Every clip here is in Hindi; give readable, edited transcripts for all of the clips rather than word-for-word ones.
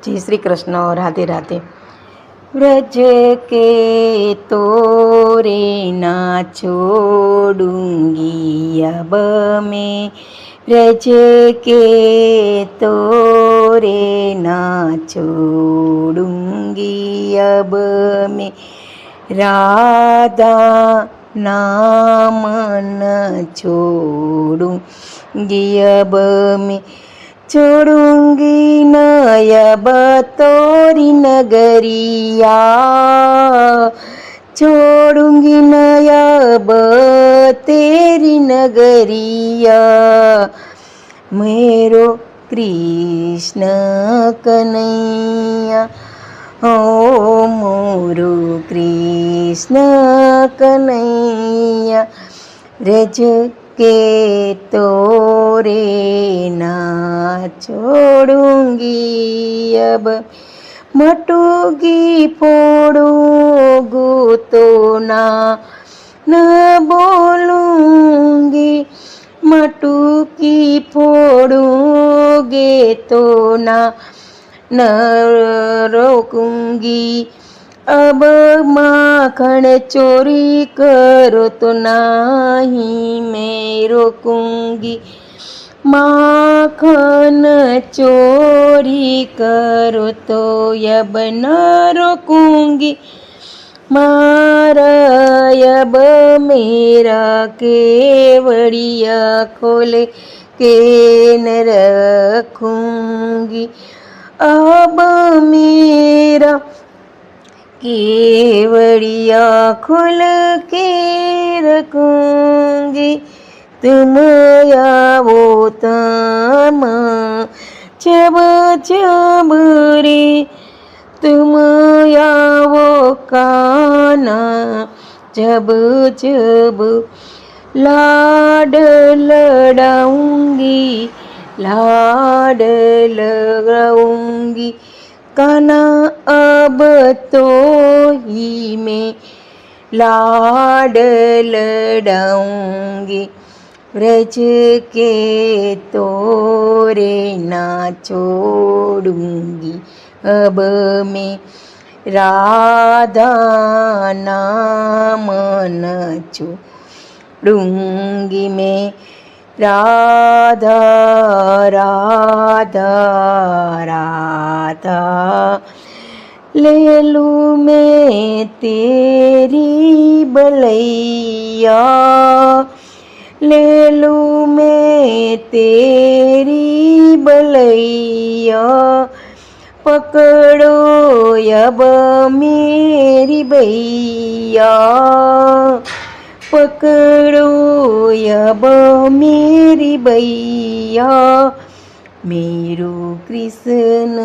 जय श्री कृष्ण। राधे राधे। व्रज के तोरे ना छोड़ूंगी अब मैं, व्रज के तोरे ना छोड़ूंगी अब मैं, राधा नाम न छोड़ूंगी अब मैं, छोड़ूंगी न अब तोरी नगरिया, छोड़ूंगी न अब तेरी नगरिया, मेरो कृष्ण कन्हैया, ओ मोरो कृष्ण कन्हैया, व्रज के तोरे ना छोड़ूंगी अब, मटूगी फोड़ूंगू तो ना न बोलूंगी, मटूकी फोड़ोगे तो ना न रोकूंगी, अब माखन चोरी करो तो नहीं मैं रोकूंगी, माखन चोरी करो तो अब न रोकूंगी, मारा अब मेरा केवड़िया खोले के न रखूंगी, अब मेरा केवड़िया खोल के रखूंगी, तुम आओ तम जब जब रे, तुम आओ काना जब जब, लाड लड़ाऊंगी लाड लगाऊंगी, काना अब तो ही मैं लाड लड़ाऊंगी, व्रज के तोरे ना छोड़ूंगी अब मैं, राधा नाम न छोड़ूंगी मैं, राधा राधा राधा, ले लूँ मैं तेरी बलैया, ले लूँ मैं तेरी बलैया, पकड़ो अब मेरी भैया, पकड़ो अब मेरी भैया, मेरो कृष्ण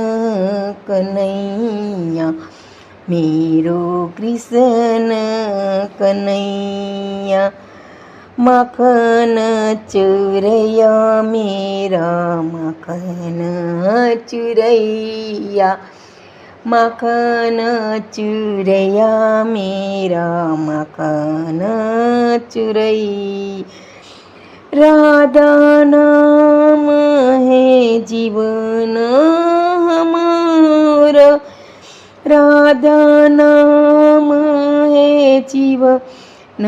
कन्हैया, मेरो कृष्ण कन्हैया, माखन चुरैया मेरा माखन चुरैया, माखन चुरैया मेरा माखन चुरैया, राधा नाम है जीवन हमारा, राधा नाम है जीवन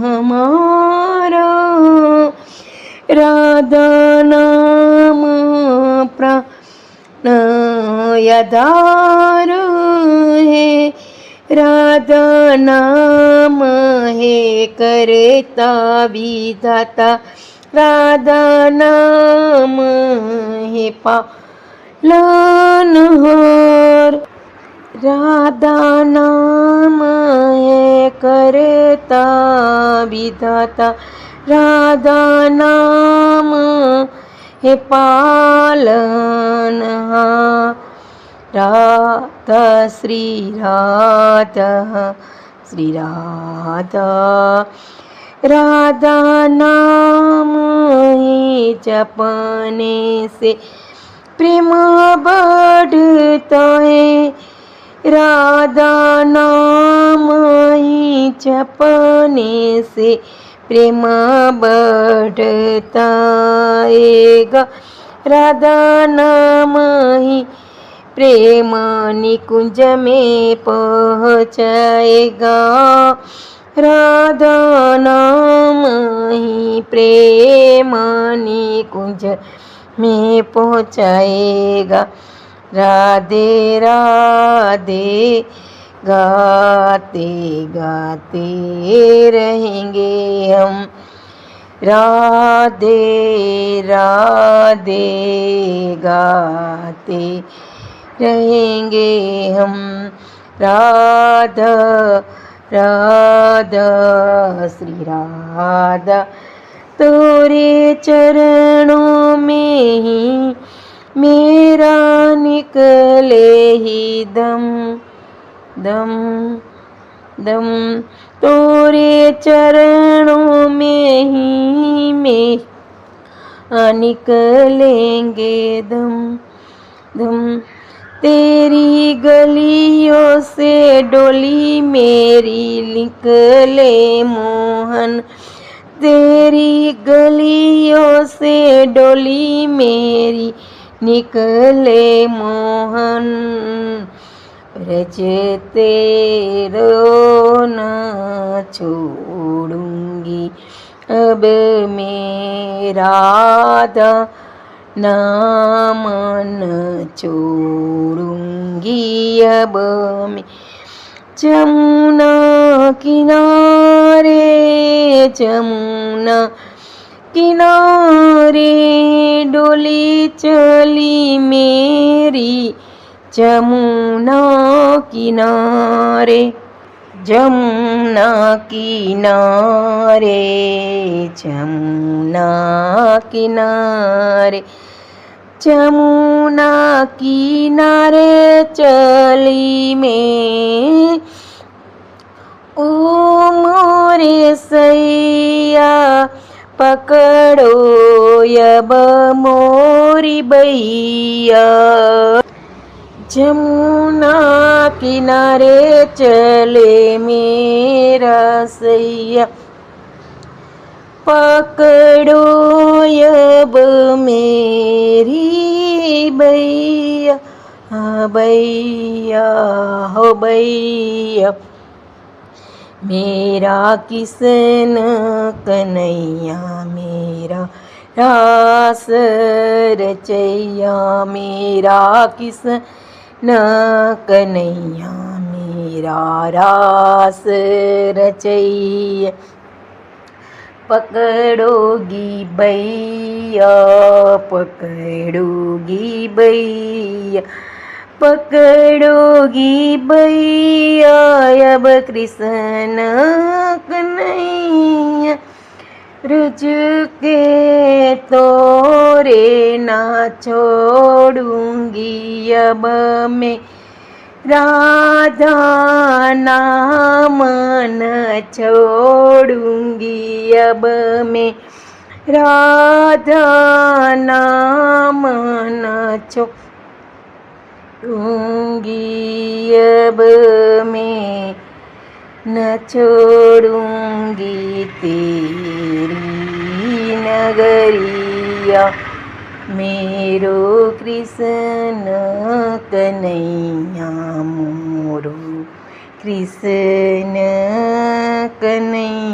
हमारा, राधा नाम प्राण आधार है, राधा नाम है करता विधाता, राधा नाम है पालनहार, राधा नाम है करता विधाता, राधा नाम है पालनहार, राधा श्री राधा श्री राधा, राधा नाम ही जपने से प्रेम बढ़ता है, राधा नाम ही जपने से प्रेम बढ़ता है, राधा नाम ही प्रेम निकुंज में पहुँचाएगा। राधा नाम ही प्रेम निकुंज में पहुँचाएगा। राधे राधे गाते गाते रहेंगे हम। राधे राधे गाते रहेंगे हम। राधा राधा श्री राधा तोरे चरणों में ही मेरा निकले ही दम दम दम। तोरे चरणों में ही मेरा निकलेंगे दम दम। तेरी गलियों से डोली मेरी निकले मोहन। तेरी गलियों से डोली मेरी निकले मोहन। रज तेरो न छोड़ूंगी अब मैं। राधा नाम न छोड़ूंगी अब मैं। जमुना किनारे जमुना किनारे डोली चली मेरी। जमुना किनारे जमुना किनारे जमुना किनारे जमुना किनारे चली मैं। ओ मोरे सैया पकड़ो अब मोरी बैया। जमुना किनारे चले मेरा सैया। पकड़ो अब मेरी बैया। हाँ बैया हो बैया। मेरा किसन कन्हैया मेरा रास रचैया। मेरा किसन कन्हैया मेरा रास रचैया। पकड़ोगी बैया पकड़ोगी बैया। पकड़ोगी बैया अब कृष्ण कन्हैया। रुझ के तोरे ना छोड़ूंगी अब मैं। राधा नाम न छोड़ूंगी अब मैं। राधा नाम न छोड़ूंगी अब मैं। न छोड़ूंगी तेरी नगरिया। मेरो कृष्ण कन्हैया मोरो कृष्ण कन्हैया।